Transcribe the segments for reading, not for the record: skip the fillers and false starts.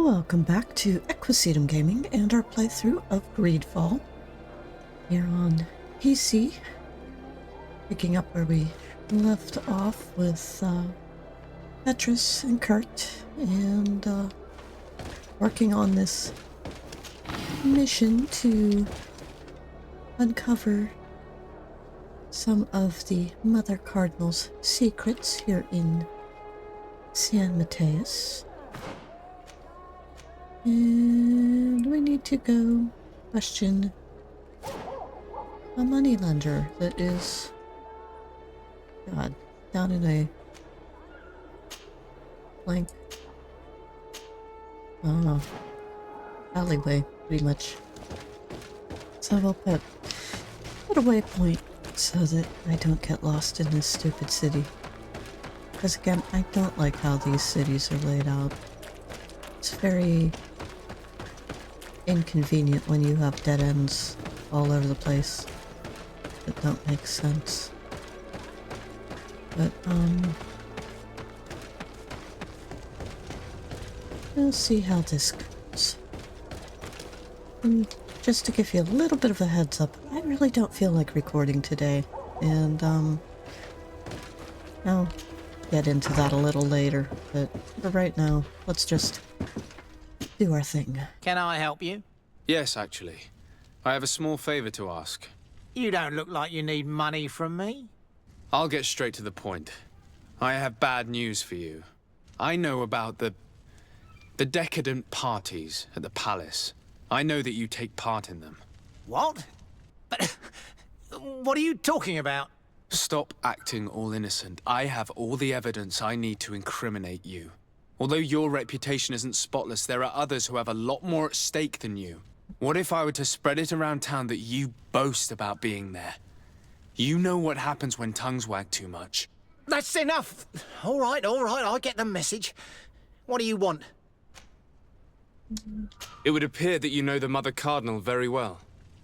Welcome back to Equisetum Gaming and our playthrough of Greedfall here on PC, picking up where we left off with Petrus and Kurt and working on this mission to uncover some of the Mother Cardinal's secrets here in San Mateus. And we need to go question a moneylender that is, down in a blank alleyway, pretty much. So we'll put a waypoint so that I don't get lost in this stupid city. Because again, I don't like how these cities are laid out. It's very inconvenient when you have dead ends all over the place that don't make sense. But we'll see how this goes. And just to give you a little bit of a heads up, I really don't feel like recording today, and I'll get into that a little later, but for right now, let's just do our thing. Can I help you? Yes, actually. I have a small favor to ask. You don't look like you need money from me. I'll get straight to the point. I have bad news for you. I know about the decadent parties at the palace. I know that you take part in them. What? But what are you talking about? Stop acting all innocent. I have all the evidence I need to incriminate you. Although your reputation isn't spotless, there are others who have a lot more at stake than you. What if I were to spread it around town that you boast about being there? You know what happens when tongues wag too much. That's enough! All right, I get the message. What do you want? It would appear that you know the Mother Cardinal very well.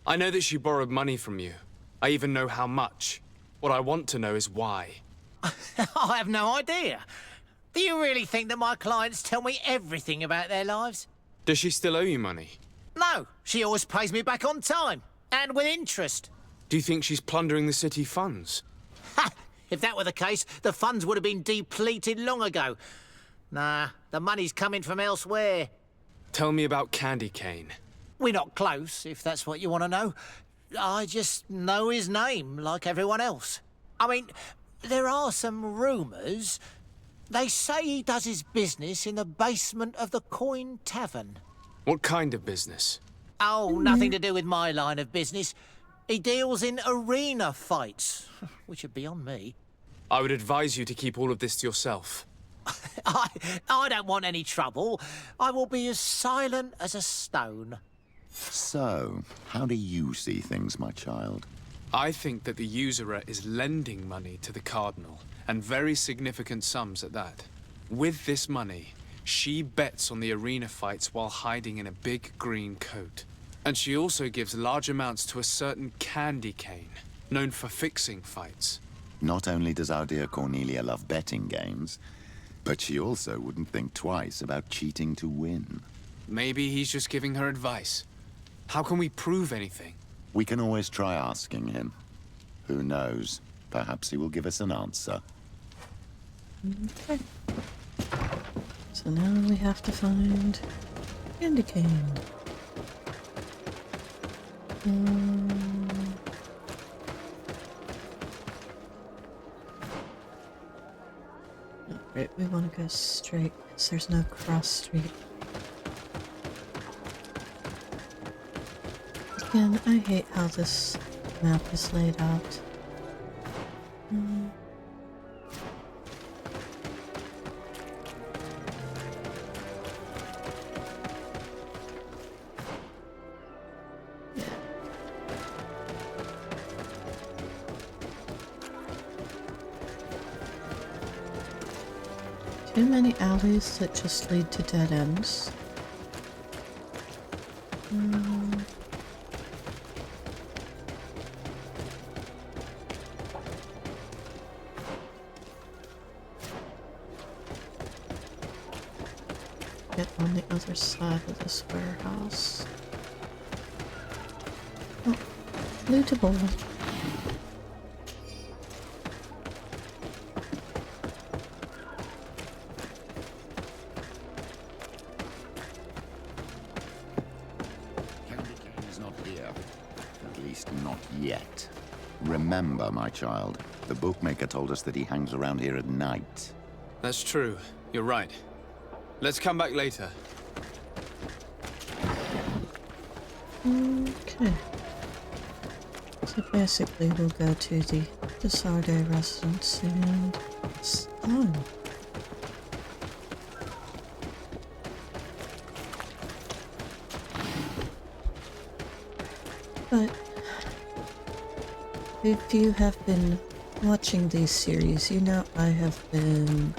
I know that she borrowed money from you. I even know how much. What I want to know is why. I have no idea. Do you really think that my clients tell me everything about their lives? Does she still owe you money? No, she always pays me back on time, and with interest. Do you think she's plundering the city funds? Ha! If that were the case, the funds would have been depleted long ago. Nah, the money's coming from elsewhere. Tell me about Candy Cane. We're not close, if that's what you want to know. I just know his name, like everyone else. I mean, there are some rumours. They say he does his business in the basement of the Coin Tavern. What kind of business? Oh, nothing to do with my line of business. He deals in arena fights, which are beyond me. I would advise you to keep all of this to yourself. I don't want any trouble. I will be as silent as a stone. So, how do you see things, my child? I think that the usurer is lending money to the Cardinal, and very significant sums at that. With this money, she bets on the arena fights while hiding in a big green coat. And she also gives large amounts to a certain Candy Cane, known for fixing fights. Not only does our dear Cornelia love betting games, but she also wouldn't think twice about cheating to win. Maybe he's just giving her advice. How can we prove anything? We can always try asking him. Who knows? Perhaps he will give us an answer. Okay. So now we have to find Candy Cane. Right, we want to go straight because there's no cross street. Again, I hate how this map is laid out. Too many alleys that just lead to dead ends. get on the other side of this warehouse. Oh, lootable. Candy Cane is not here. At least not yet. Remember, my child, the bookmaker told us that he hangs around here at night. That's true. You're right. Let's come back later. Okay. So basically we'll go to the Desarde residence and it's done. But if you have been watching these series, you know I have been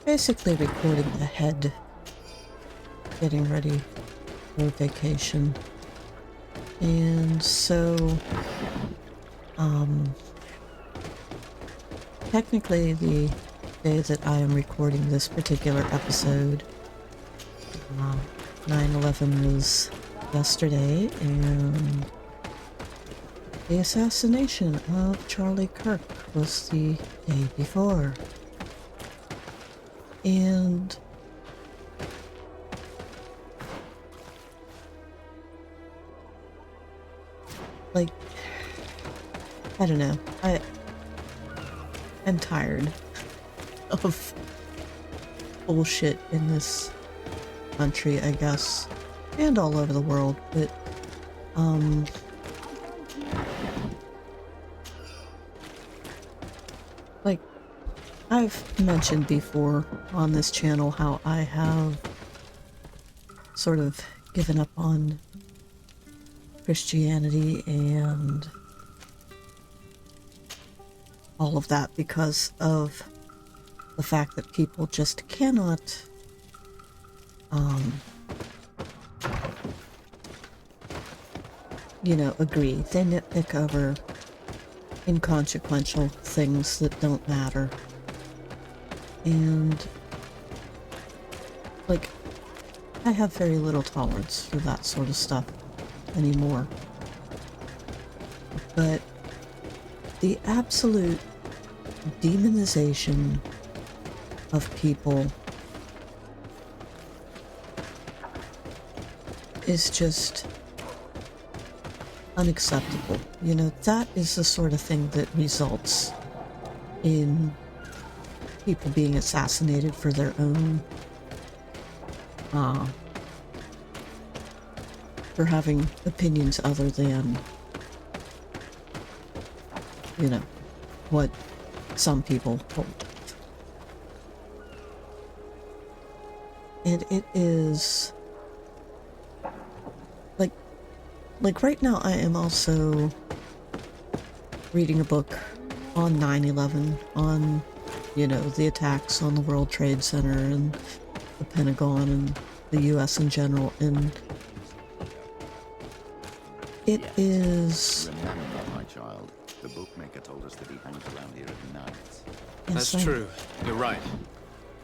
basically recording ahead, getting ready for vacation. And so technically the day that I am recording this particular episode, 9/11 was yesterday, and the assassination of Charlie Kirk was the day before. And like, I don't know, I'm tired of bullshit in this country, I guess, and all over the world, but like I've mentioned before on this channel how I have sort of given up on Christianity and all of that because of the fact that people just cannot you know, agree. They nitpick over inconsequential things that don't matter. And like, I have very little tolerance for that sort of stuff anymore. But the absolute demonization of people is just unacceptable. You know, that is the sort of thing that results in people being assassinated for their own for having opinions other than, you know, what some people hold. And it is like right now I am also reading a book on 9/11, on, you know, the attacks on the World Trade Center and the Pentagon and the US in general, and it is... Remember, my child, the bookmaker told us that he hangs around here at night. That's true. You're right.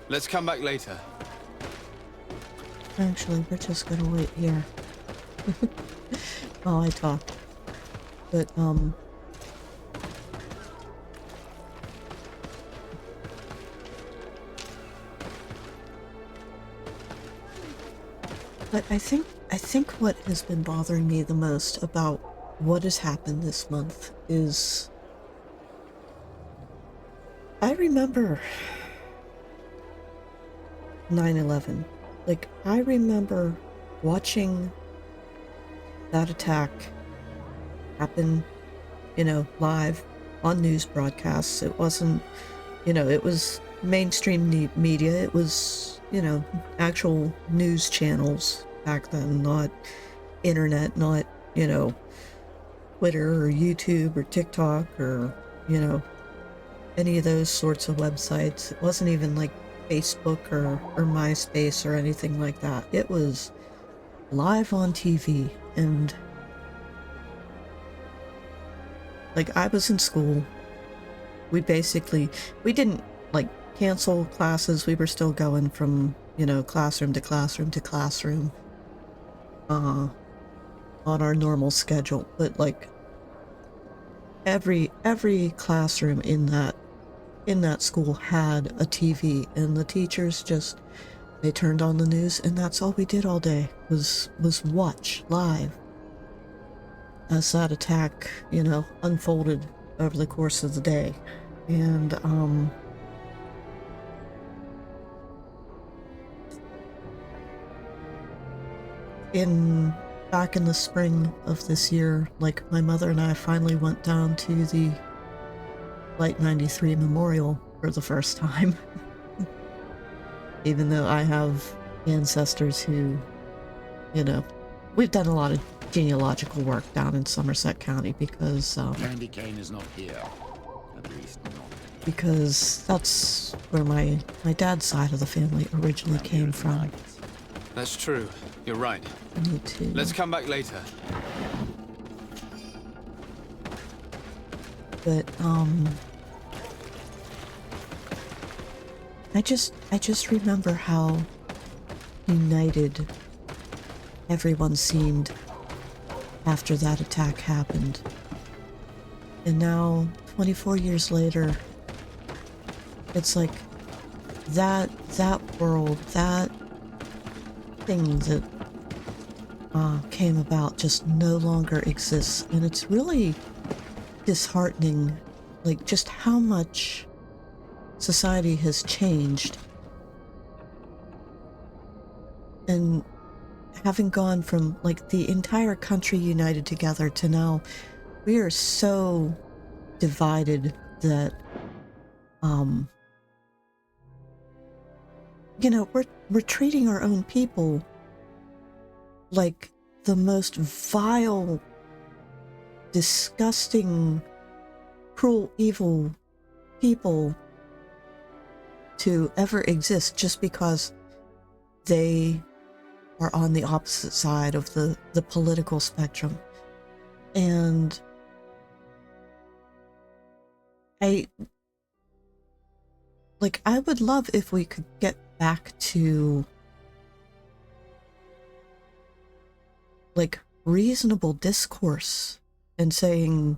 Let's come back later. Actually, we're just gonna wait here while I talk. But, but I think what has been bothering me the most about what has happened this month is I remember 9/11. Like, I remember watching that attack happen, you know, live on news broadcasts. It wasn't, you know, it was mainstream media. It was, you know, actual news channels back then, not internet, not, you know, Twitter or YouTube or TikTok or, you know, any of those sorts of websites. It wasn't even like Facebook or MySpace or anything like that. It was live on TV, and like, I was in school we didn't like cancel classes. We were still going from, classroom to classroom to classroom, on our normal schedule. But like every classroom in that school had a TV, and the teachers they turned on the news, and that's all we did all day was watch live as that attack, unfolded over the course of the day. And back in the spring of this year, like, my mother and I finally went down to the Flight 93 Memorial for the first time. Even though I have ancestors who, we've done a lot of genealogical work down in Somerset County because Candy cane is not here. At least not. Because that's where my dad's side of the family originally came from. That's true. You're right. I need to. Let's come back later. But I just remember how united everyone seemed after that attack happened. And now, 24 years later, it's like that world, that thing that came about just no longer exists. And it's really disheartening, like, just how much society has changed. And having gone from, like, the entire country united together to now, we are so divided that, we're treating our own people like the most vile, disgusting, cruel, evil people to ever exist, just because they are on the opposite side of the political spectrum. And I would love if we could get back to, like, reasonable discourse and saying,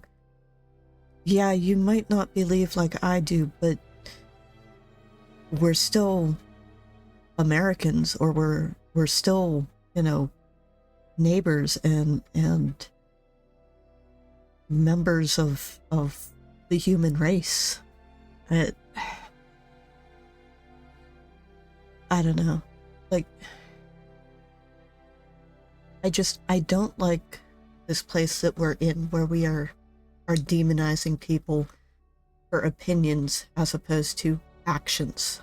yeah, you might not believe like I do, but we're still Americans, or we're still, neighbors and members of the human race. I don't know. Like, I don't like this place that we're in, where we are demonizing people for opinions as opposed to actions.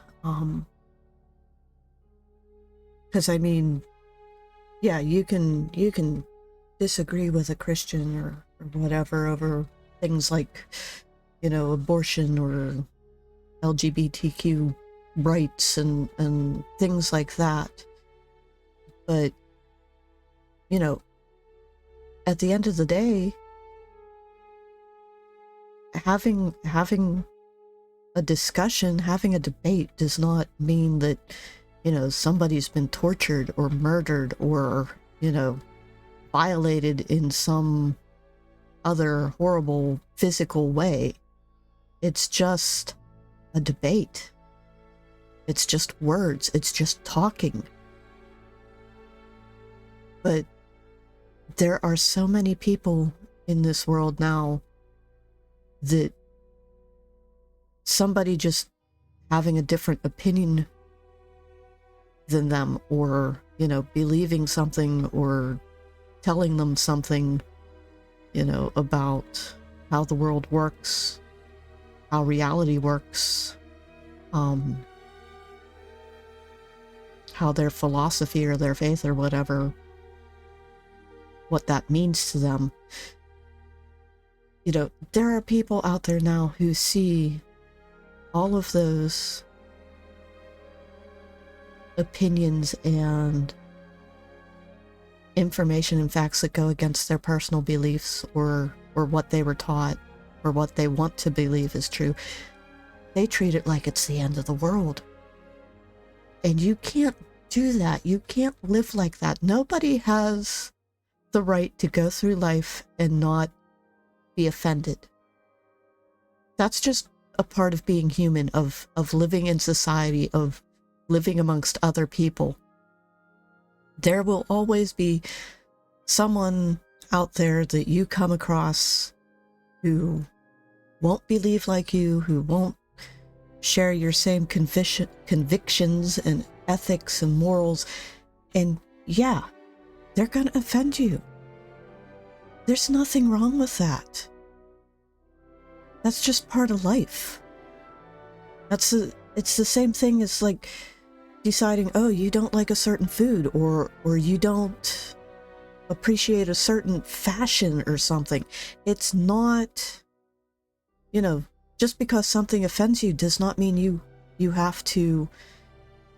Because, I mean, yeah, you can disagree with a Christian or whatever over things like, abortion or LGBTQ rights and things like that. But, at the end of the day, having a discussion, having a debate does not mean that, somebody's been tortured or murdered or, violated in some other horrible physical way. It's just a debate. It's just words. It's just talking. But there are so many people in this world now that somebody just having a different opinion than them, or, believing something or telling them something, about how the world works, how reality works, how their philosophy or their faith or whatever, what that means to them. There are people out there now who see all of those opinions and information and facts that go against their personal beliefs or what they were taught, or what they want to believe is true, they treat it like it's the end of the world. And you can't do that. You can't live like that. Nobody has the right to go through life and not be offended. That's just a part of being human, of living in society, of living amongst other people. There will always be someone out there that you come across who won't believe like you, who won't share your same convictions and ethics and morals. And yeah, they're going to offend you. There's nothing wrong with that. That's just part of life. It's the same thing as like deciding, oh, you don't like a certain food, or you don't appreciate a certain fashion or something. It's not, just because something offends you does not mean you have to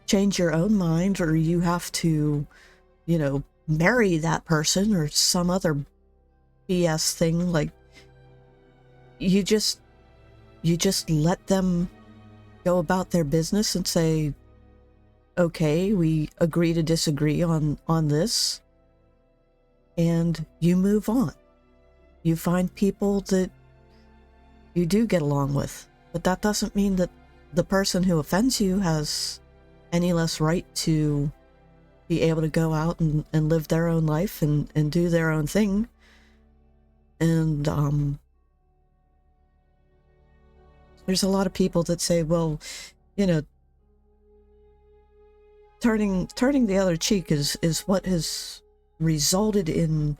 change your own mind, or you have to, marry that person or some other BS thing. Like, you just let them go about their business and say, okay, we agree to disagree on this, and you move on. You find people that you do get along with, but that doesn't mean that the person who offends you has any less right to be able to go out and live their own life and do their own thing. And there's a lot of people that say, well, turning the other cheek is what has resulted in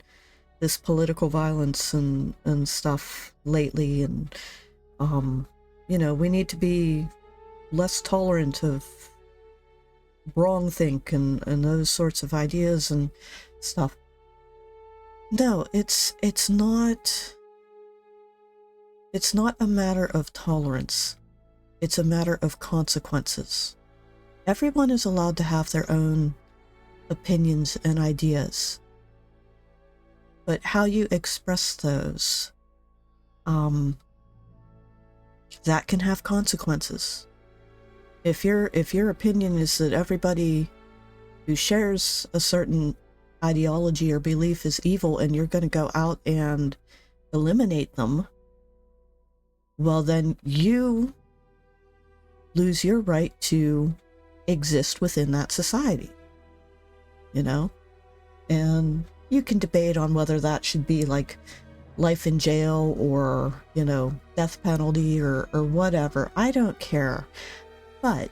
this political violence and stuff lately. And we need to be less tolerant of wrongthink and those sorts of ideas and stuff. No, it's not a matter of tolerance. It's a matter of consequences. Everyone is allowed to have their own opinions and ideas, but how you express those, that can have consequences. If your opinion is that everybody who shares a certain ideology or belief is evil, and you're going to go out and eliminate them, well, then you lose your right to exist within that society, and you can debate on whether that should be like life in jail or, death penalty or whatever. I don't care. But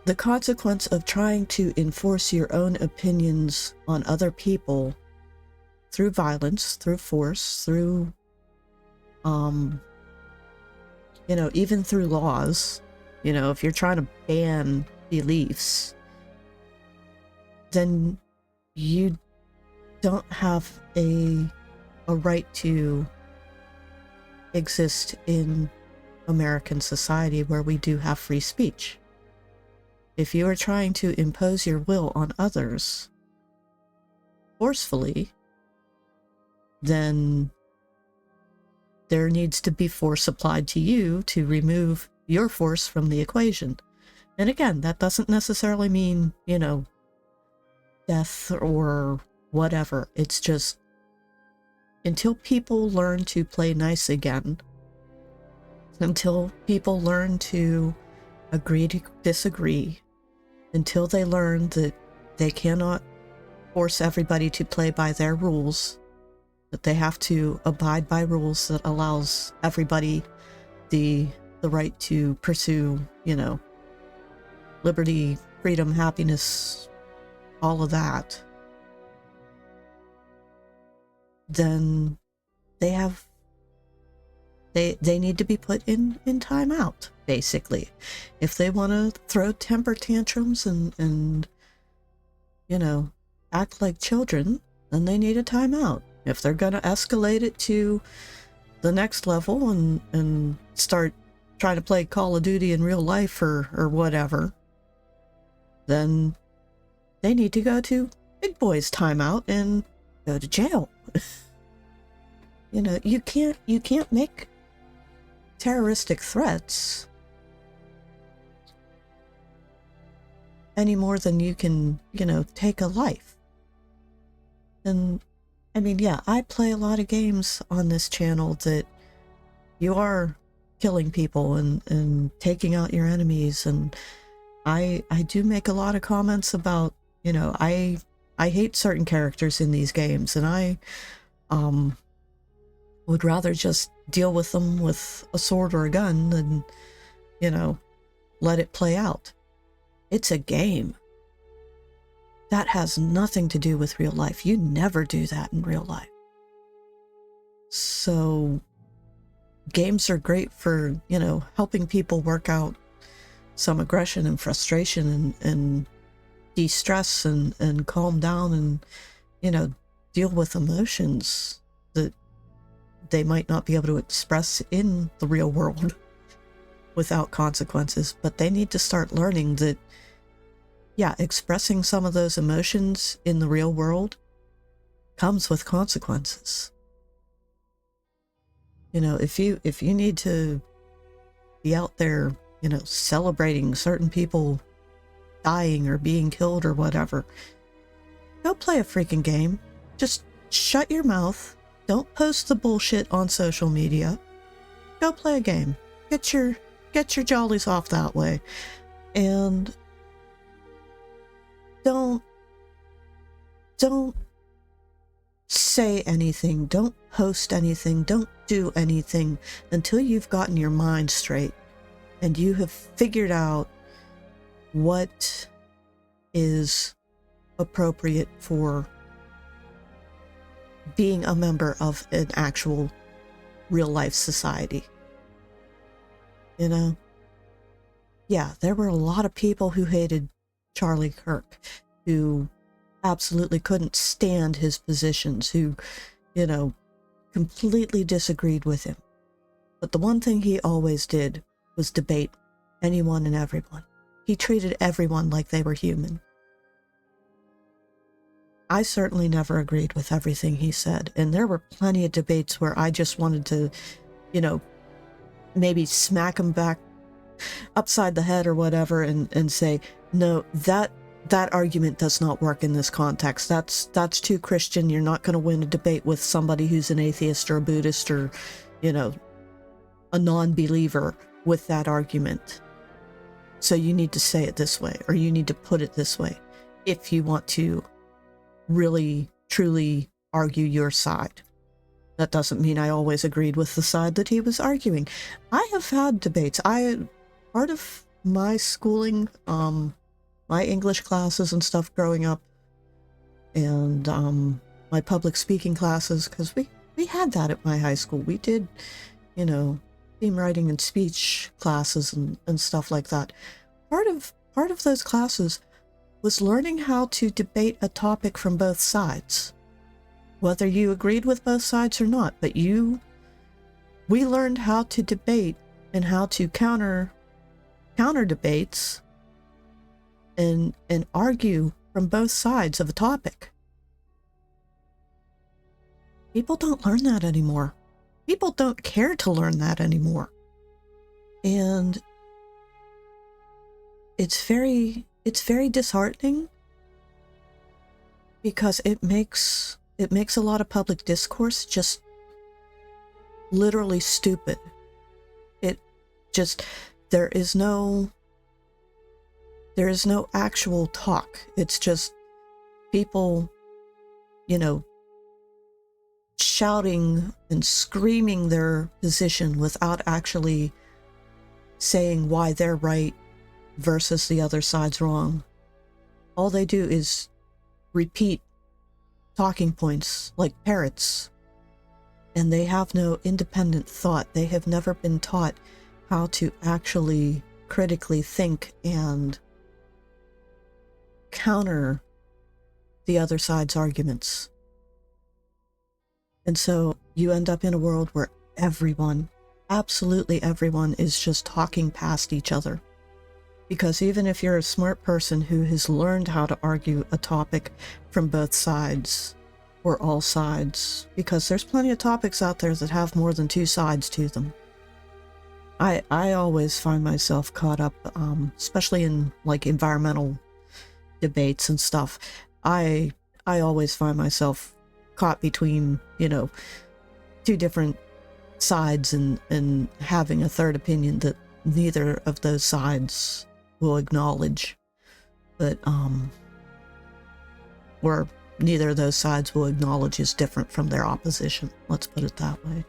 the consequence of trying to enforce your own opinions on other people through violence, through force, through, even through laws, if you're trying to ban beliefs, then you don't have a right to exist in American society where we do have free speech. If you are trying to impose your will on others forcefully, then there needs to be force applied to you to remove your force from the equation. And again, that doesn't necessarily mean, death or whatever. It's just, until people learn to play nice again, until people learn to agree to disagree, until they learn that they cannot force everybody to play by their rules, that they have to abide by rules that allows everybody the right to pursue, liberty, freedom, happiness, all of that, then they need to be put in timeout, basically. If they want to throw temper tantrums and act like children, then they need a timeout. If they're going to escalate it to the next level and start trying to play Call of Duty in real life or whatever, then they need to go to big boys timeout and go to jail. You know, you can't make terroristic threats any more than you can, you know, take a life. And I mean, yeah, I play a lot of games on this channel that you are killing people and taking out your enemies, and I do make a lot of comments about, you know, I hate certain characters in these games, and I would rather just deal with them with a sword or a gun than, you know, let it play out. It's a game. That has nothing to do with real life. You never do that in real life. So games are great for, you know, helping people work out some aggression and frustration and de-stress and calm down and, you know, deal with emotions that they might not be able to express in the real world without consequences. But they need to start learning that, yeah, expressing some of those emotions in the real world comes with consequences. You know, if you need to be out there, you know, celebrating certain people dying or being killed or whatever, go play a freaking game. Just shut your mouth. Don't post the bullshit on social media. Go play a game. Get your jollies off that way. And don't say anything. Don't post anything. Don't do anything until you've gotten your mind straight and you have figured out what is appropriate for being a member of an actual real life society. You know? Yeah, there were a lot of people who hated Charlie Kirk, who absolutely couldn't stand his positions, who, you know, completely disagreed with him. But the one thing he always did was debate anyone and everyone. He treated everyone like they were human. I certainly never agreed with everything he said, and there were plenty of debates where I just wanted to, you know, maybe smack him back upside the head or whatever and say, no, that argument does not work in this context. That's too Christian. You're not going to win a debate with somebody who's an atheist or a Buddhist or, you know, a non-believer with that argument. So you need to say it this way, or you need to put it this way if you want to really, truly argue your side. That doesn't mean I always agreed with the side that he was arguing. I have had debates. Part of my schooling, my English classes and stuff growing up, and my public speaking classes, because we had that at my high school. We did, you know, theme writing and speech classes and stuff like that. Part of those classes was learning how to debate a topic from both sides, whether you agreed with both sides or not. But we learned how to debate and how to counter debates and argue from both sides of a topic. People don't learn that anymore. People don't care to learn that anymore. And it's very disheartening, because it makes a lot of public discourse just literally stupid. It just, there is no actual talk. It's just people, you know, shouting and screaming their position without actually saying why they're right versus the other side's wrong. All they do is repeat talking points like parrots, and they have no independent thought. They have never been taught how to actually critically think and counter the other side's arguments. And so you end up in a world where everyone, absolutely everyone, is just talking past each other. Because even if you're a smart person who has learned how to argue a topic from both sides, or all sides, because there's plenty of topics out there that have more than two sides to them. I always find myself caught up, especially in like environmental debates and stuff. I always find myself caught between, you know, two different sides and having a third opinion that neither of those sides will acknowledge, but or neither of those sides will acknowledge is different from their opposition. Let's put it that way.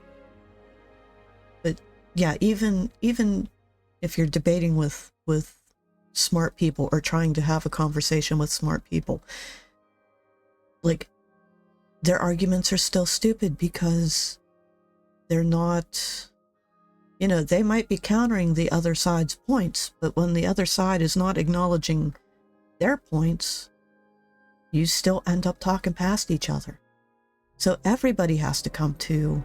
But yeah, even if you're debating with smart people or trying to have a conversation with smart people, like, their arguments are still stupid because they're not, you know, they might be countering the other side's points, but when the other side is not acknowledging their points, you still end up talking past each other. So everybody has to come to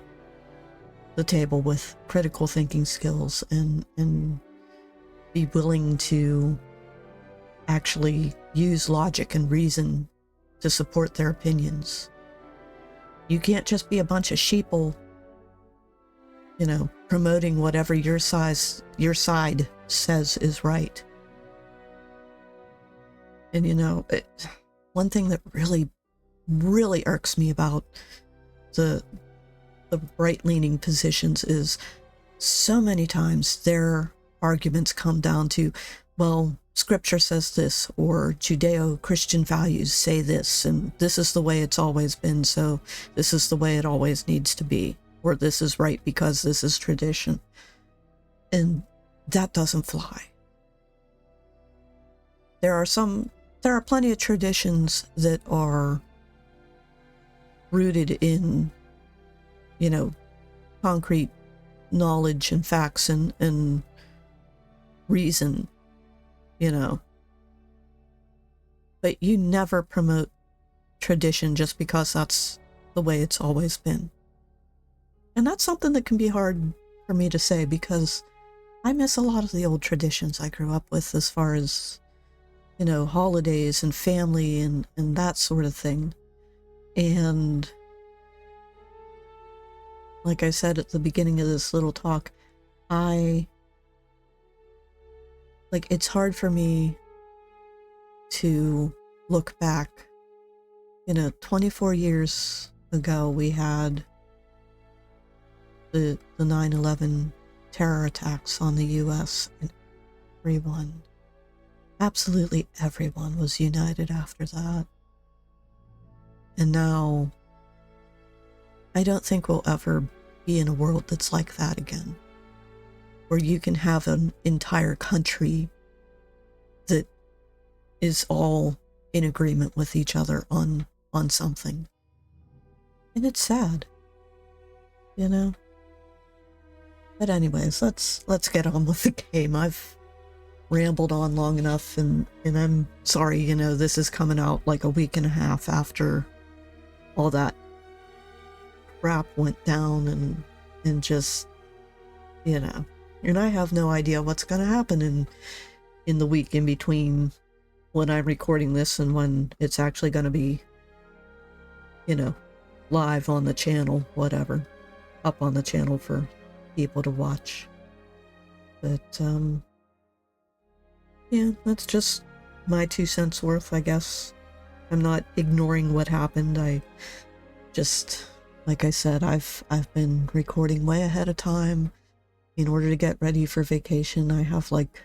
the table with critical thinking skills and be willing to actually use logic and reason to support their opinions. You can't just be a bunch of sheeple, you know, promoting whatever your side says is right. And you know, one thing that really, really irks me about the right-leaning positions is so many times their arguments come down to, well, scripture says this, or Judeo-Christian values say this, and this is the way it's always been, so this is the way it always needs to be, or this is right because this is tradition. And that doesn't fly. There are plenty of traditions that are rooted in, you know, concrete knowledge and facts and reason, you know. But you never promote tradition just because that's the way it's always been. And that's something that can be hard for me to say because I miss a lot of the old traditions I grew up with as far as, you know, holidays and family and that sort of thing. And like I said at the beginning of this little talk, it's hard for me to look back. You know, 24 years ago, we had the 9/11 terror attacks on the U.S. and absolutely everyone was united after that. And now, I don't think we'll ever be in a world that's like that again, where you can have an entire country that is all in agreement with each other on something. And it's sad, you know? But anyways, let's get on with the game. I've rambled on long enough, and I'm sorry, you know, this is coming out like a week and a half after all that crap went down and just, you know, and I have no idea what's going to happen in the week in between when I'm recording this and when it's actually going to be, you know, live on the channel, whatever, up on the channel for people to watch. But yeah, that's just my 2 cents worth, I guess. I'm not ignoring what happened. I just, like I said, I've been recording way ahead of time in order to get ready for vacation. I have like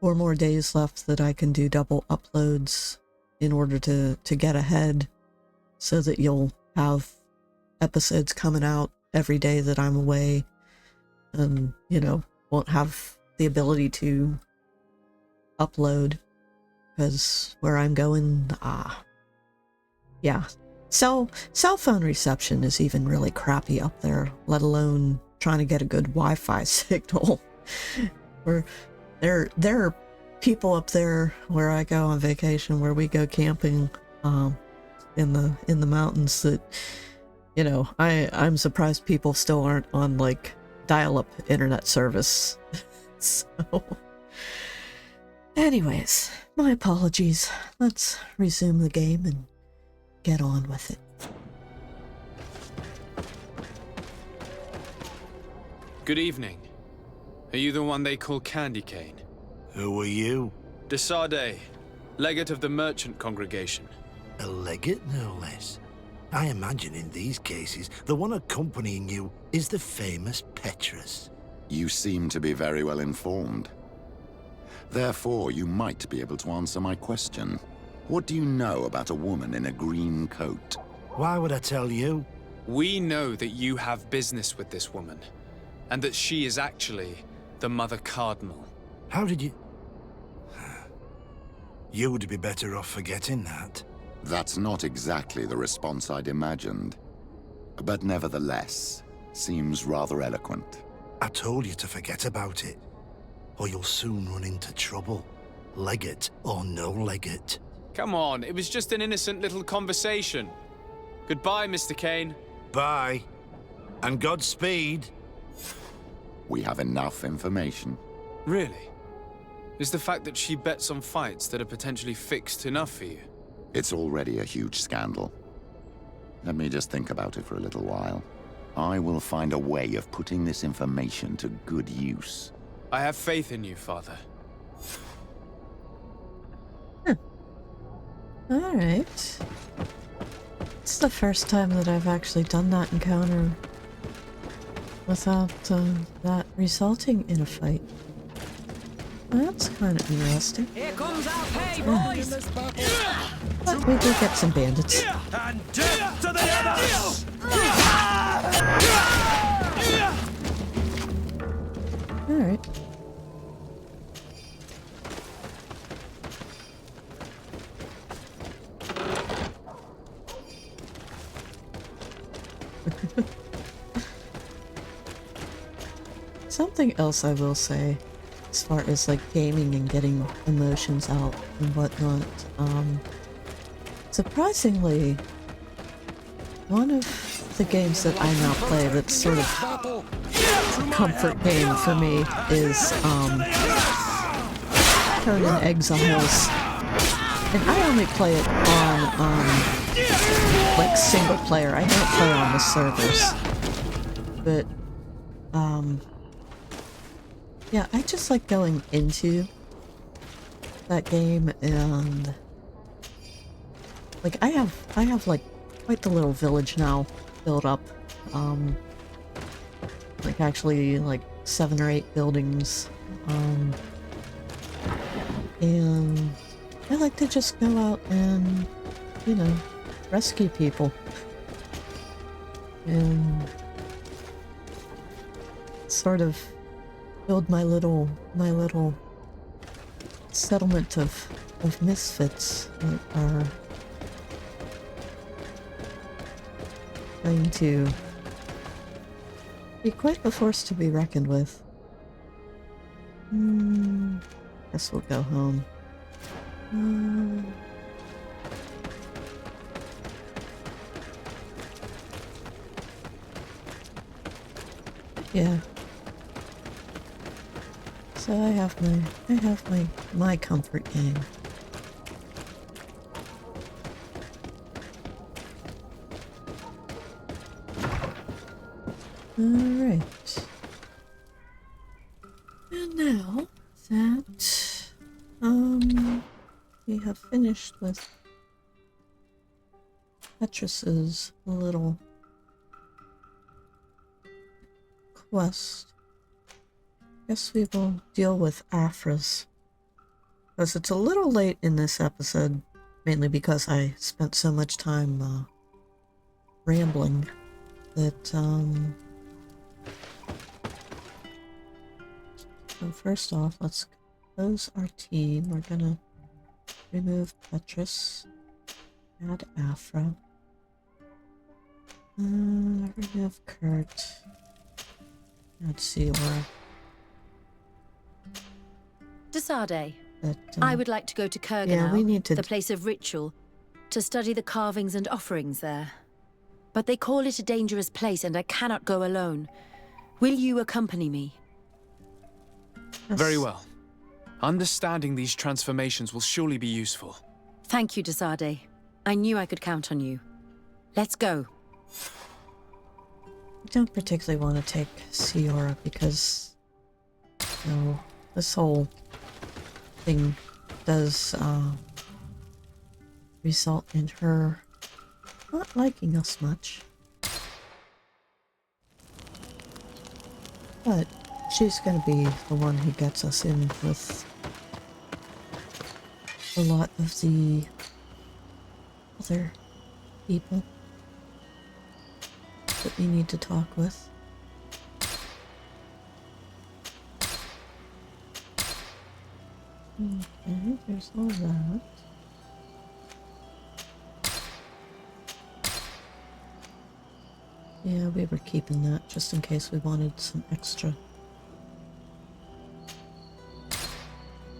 4 more days left that I can do double uploads in order to get ahead, so that you'll have episodes coming out every day that I'm away, and, you know, won't have the ability to upload because where I'm going, yeah, cell phone reception is even really crappy up there, let alone trying to get a good Wi-Fi signal. Where there are people up there where I go on vacation, where we go camping in the mountains, that, you know, I'm surprised people still aren't on like dial-up internet service. So anyways, my apologies. Let's resume the game and get on with it. Good evening. Are you the one they call Candy Cane? Who are you? Desade, legate of the merchant congregation. A legate, no less. I imagine in these cases, the one accompanying you is the famous Petrus. You seem to be very well informed. Therefore, you might be able to answer my question. What do you know about a woman in a green coat? Why would I tell you? We know that you have business with this woman, and that she is actually the Mother Cardinal. How did you... You would be better off forgetting that. That's not exactly the response I'd imagined. But nevertheless, seems rather eloquent. I told you to forget about it, or you'll soon run into trouble. Legate or no legate. Come on, it was just an innocent little conversation. Goodbye, Mr. Kane. Bye. And Godspeed. We have enough information. Really? Is the fact that she bets on fights that are potentially fixed enough for you? It's already a huge scandal. Let me just think about it for a little while. I will find a way of putting this information to good use. I have faith in you, Father. Alright. It's the first time that I've actually done that encounter without that resulting in a fight. Well, that's kind of interesting. Here comes our pay, boys! But we do get some bandits. And death to the others! Alright. Something else I will say, as far as like gaming and getting emotions out and whatnot, surprisingly, one of the games that I now play that's sort of a comfort game for me is Conan Exiles. And I only play it on like single player. I don't play on the servers. But yeah, I just like going into that game, and like I have like quite the little village now built up. Like actually like 7 or 8 buildings. And I like to just go out and, you know, rescue people. And sort of build my little settlement of misfits that are going to be quite a force to be reckoned with. Guess we'll go home. Yeah. So I have my comfort game. Alright. And now that we have finished with Petrus's little quest, guess we will deal with Afra's. Because it's a little late in this episode, mainly because I spent so much time rambling that so first off, let's close our team. We're gonna remove Petrus, add Afra, remove Kurt, add Sealer. Desade, But, I would like to go to Kurganau, yeah, we need to the place of ritual, to study the carvings and offerings there. But they call it a dangerous place and I cannot go alone. Will you accompany me? Very well. Understanding these transformations will surely be useful. Thank you, Desade. I knew I could count on you. Let's go. I don't particularly want to take Ciora because, you know, this whole thing does result in her not liking us much. But she's gonna be the one who gets us in with a lot of the other people that we need to talk with. Okay, there's all that. Yeah, we were keeping that just in case we wanted some extra.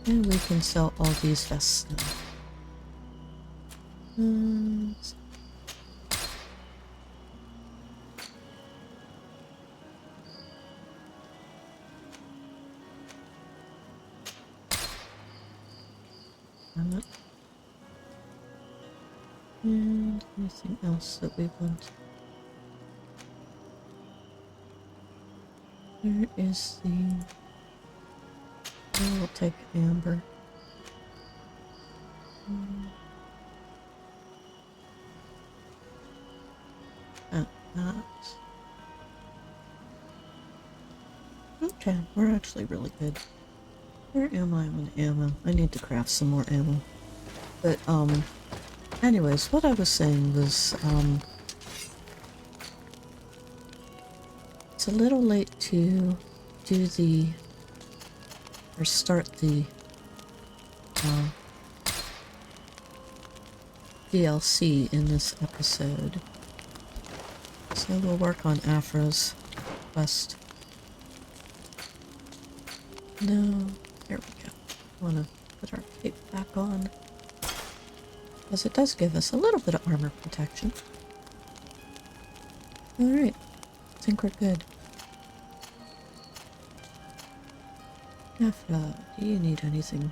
And we can sell all these vests now. And anything else that we want? Where is the... Oh, we'll take amber. That. Okay, we're actually really good. Where am I on ammo? I need to craft some more ammo. But, anyways, what I was saying was, it's a little late to do the, or start the, DLC in this episode. So we'll work on Afra's quest. No, there we go. I want to put our cape back on. Because it does give us a little bit of armor protection. Alright, I think we're good. Afra, do you need anything?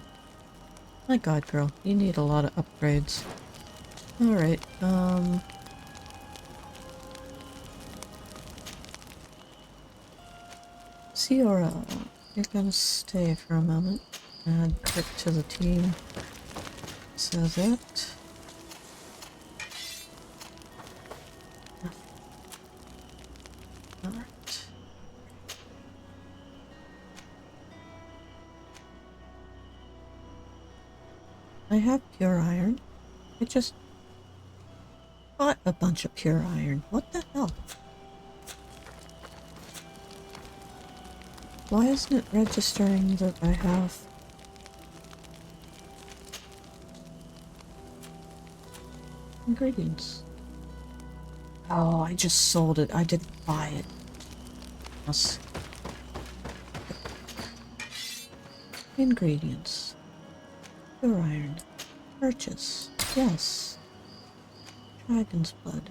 My god, girl, you need a lot of upgrades. Alright, Ciora, you're gonna stay for a moment. Add Crick to the team. So that... Alright. I have pure iron. I just bought a bunch of pure iron. What the hell? Why isn't it registering that I have... ingredients? Oh, I just sold it. I didn't buy it. Yes. Ingredients. Pure iron. Purchase. Yes. Dragon's blood.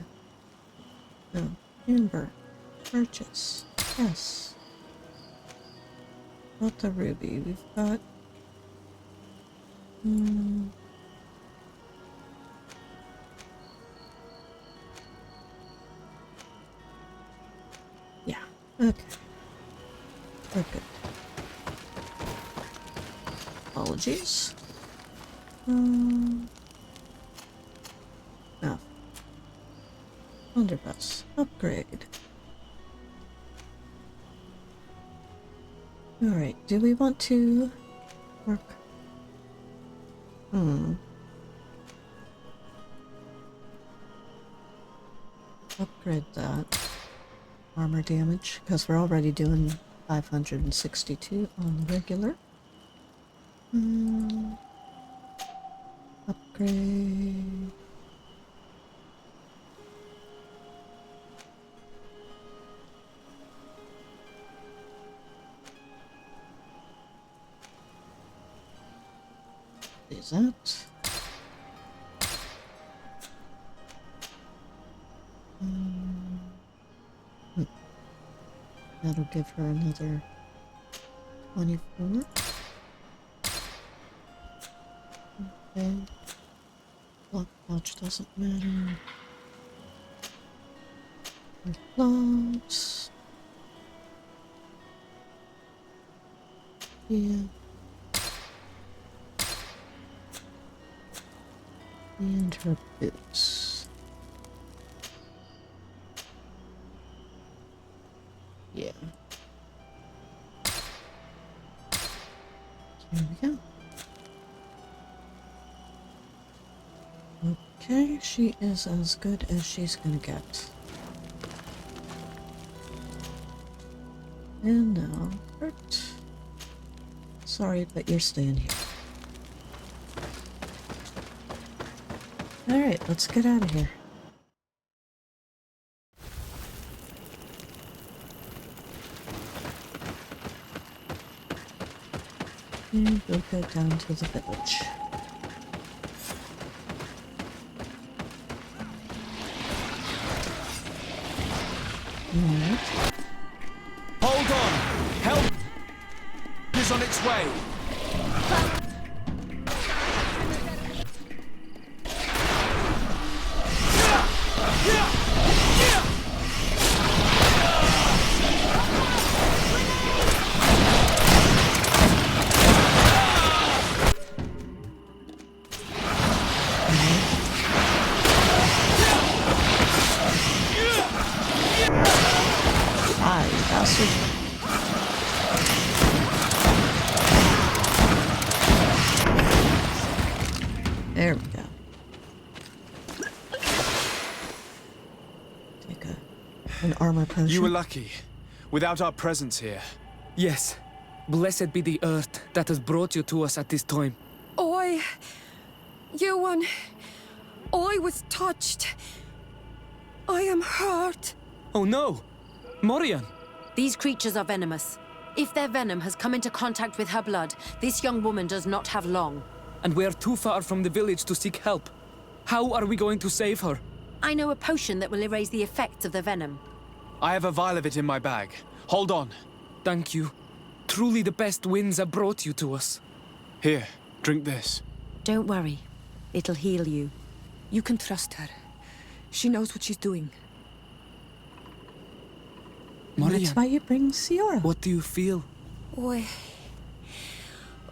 No. Amber. Purchase. Yes. Not the ruby. We've got... Yeah. Okay. We're good. Apologies. No. Underbus. Upgrade. Alright, do we want to work? Upgrade that. Armor damage, because we're already doing 562 on the regular. Upgrade. Is that? That'll give her another 24. Okay. Block pouch doesn't matter. Lots. Yeah. And her boots. Yeah. Here we go. Okay, she is as good as she's gonna get. And now, Bert. Sorry, but you're staying here. Alright, let's get out of here. And we'll go down to the village. Alright. Hold on! Help is on its way! Hi, bastard. There we go. Take an armor potion. You were lucky. Without our presence here. Yes. Blessed be the earth that has brought you to us at this time. Ewan, I was touched. I am hurt. Oh no! Morian! These creatures are venomous. If their venom has come into contact with her blood, this young woman does not have long. And we're too far from the village to seek help. How are we going to save her? I know a potion that will erase the effects of the venom. I have a vial of it in my bag. Hold on. Thank you. Truly the best winds have brought you to us. Here, drink this. Don't worry. It'll heal you. You can trust her. She knows what she's doing. Morian, That's why you bring Siora. what do you feel?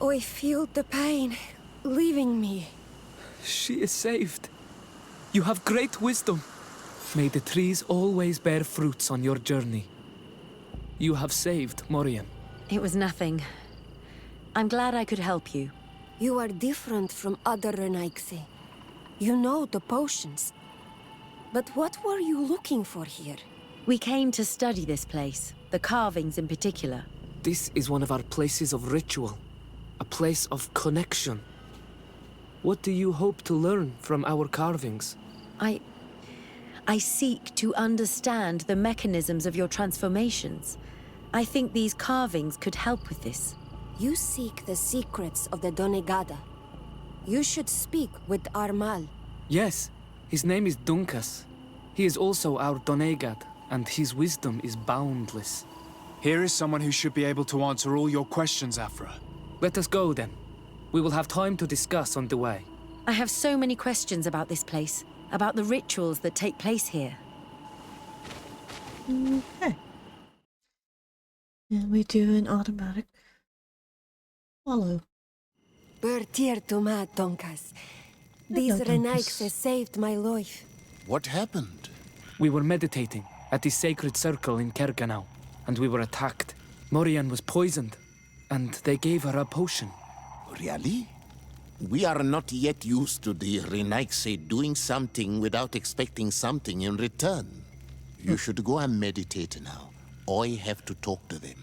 I feel the pain leaving me. She is saved. You have great wisdom. May the trees always bear fruits on your journey. You have saved Morian. It was nothing. I'm glad I could help you. You are different from other Renaigse. You know the potions. But what were you looking for here? We came to study this place, the carvings in particular. This is one of our places of ritual. A place of connection. What do you hope to learn from our carvings? I seek to understand the mechanisms of your transformations. I think these carvings could help with this. You seek the secrets of the Donegada. You should speak with Armal. Yes, his name is Dunkas. He is also our Donegad, and his wisdom is boundless. Here is someone who should be able to answer all your questions, Afra. Let us go then. We will have time to discuss on the way. I have so many questions about this place, about the rituals that take place here. Okay. And we do an automatic follow. Bertir Tuma Donkas. These Donkas. Renaigse saved my life. What happened? We were meditating at the sacred circle in Kerganau, and we were attacked. Morian was poisoned, and they gave her a potion. Really? We are not yet used to the Renaigse doing something without expecting something in return. You should go and meditate now. I have to talk to them.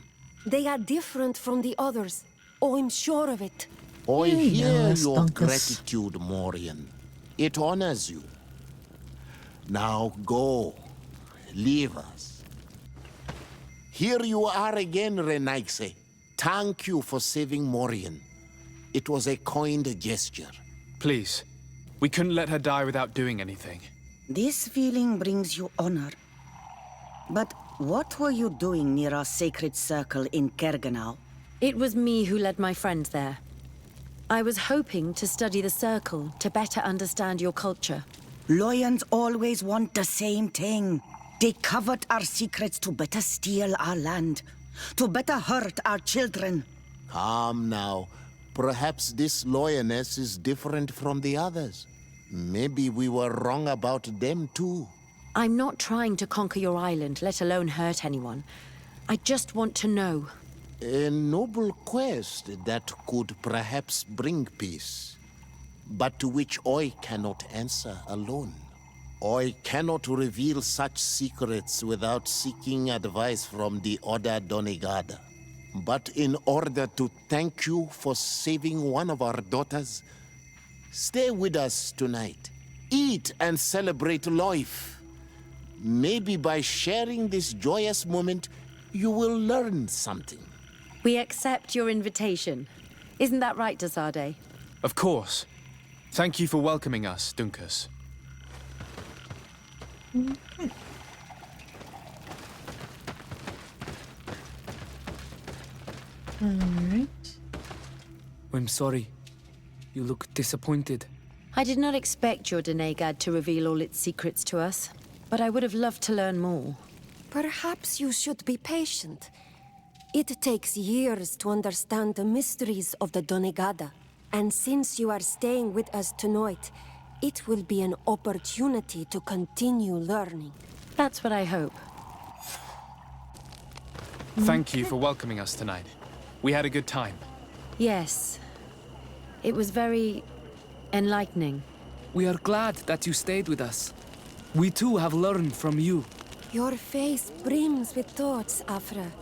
They are different from the others. Oh, I'm sure of it. I Hey, hear yes, your Dunkus. gratitude, Morian. It honors you. Now go. Leave us. Here you are again, Renaigse. Thank you for saving Morian. It was a kind gesture. Please. We couldn't let her die without doing anything. This feeling brings you honor. But what were you doing near our sacred circle in Kerganau? It was me who led my friends there. I was hoping to study the circle to better understand your culture. Loyans always want the same thing. They covered our secrets to better steal our land, to better hurt our children. Calm now. Perhaps this lioness is different from the others. Maybe we were wrong about them too. I'm not trying to conquer your island, let alone hurt anyone. I just want to know. A noble quest that could perhaps bring peace, but to which I cannot answer alone. I cannot reveal such secrets without seeking advice from the Order Donegada. But in order to thank you for saving one of our daughters, stay with us tonight. Eat and celebrate life. Maybe by sharing this joyous moment, you will learn something. We accept your invitation. Isn't that right, Desade? Of course. Thank you for welcoming us, Dunkus. Okay. Alright. I'm sorry. You look disappointed. I did not expect your Denegad to reveal all its secrets to us, but I would have loved to learn more. Perhaps you should be patient. It takes years to understand the mysteries of the Donegada. And since you are staying with us tonight, it will be an opportunity to continue learning. That's what I hope. Thank you for welcoming us tonight. We had a good time. Yes. It was very enlightening. We are glad that you stayed with us. We too have learned from you. Your face brims with thoughts, Afra.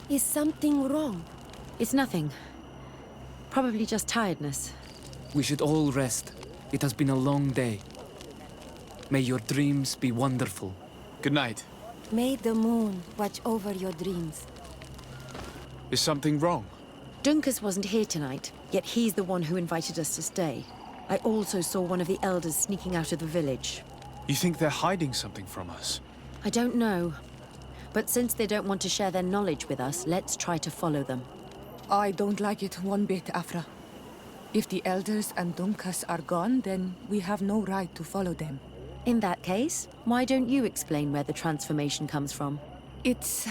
Is something wrong? It's nothing. Probably just tiredness. We should all rest. It has been a long day. May your dreams be wonderful. Good night. May the moon watch over your dreams. Is something wrong? Dunkus wasn't here tonight, yet he's the one who invited us to stay. I also saw one of the elders sneaking out of the village. You think they're hiding something from us? I don't know. But since they don't want to share their knowledge with us, let's try to follow them. I don't like it one bit, Afra. If the elders and Dunkus are gone, then we have no right to follow them. In that case, why don't you explain where the transformation comes from? It's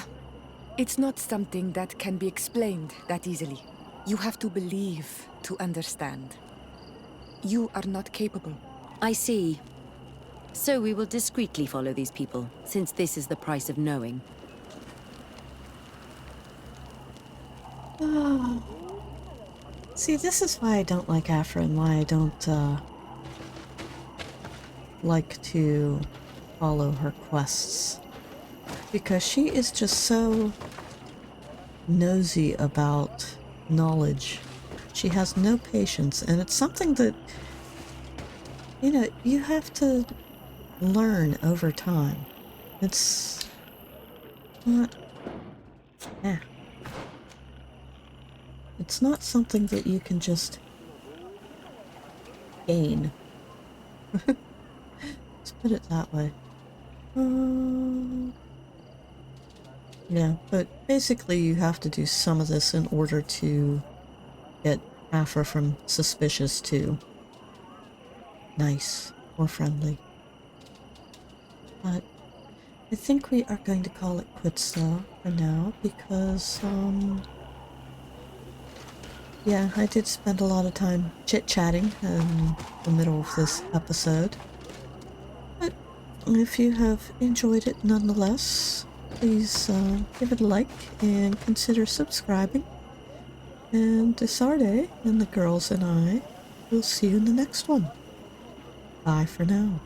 not something that can be explained that easily. You have to believe to understand. You are not capable. I see. So we will discreetly follow these people, since this is the price of knowing. Oh. See, this is why I don't like Afra and why I don't like to follow her quests. Because she is just so nosy about knowledge. She has no patience, and it's something that, you know, you have to learn over time. It's not... It's not something that you can just gain. Let's put it that way. Yeah, but basically you have to do some of this in order to get Afra from suspicious to nice or friendly. But I think we are going to call it quits though for now because yeah, I did spend a lot of time chit-chatting in the middle of this episode. But if you have enjoyed it nonetheless, please give it a like and consider subscribing. And Desarde and the girls and I will see you in the next one. Bye for now.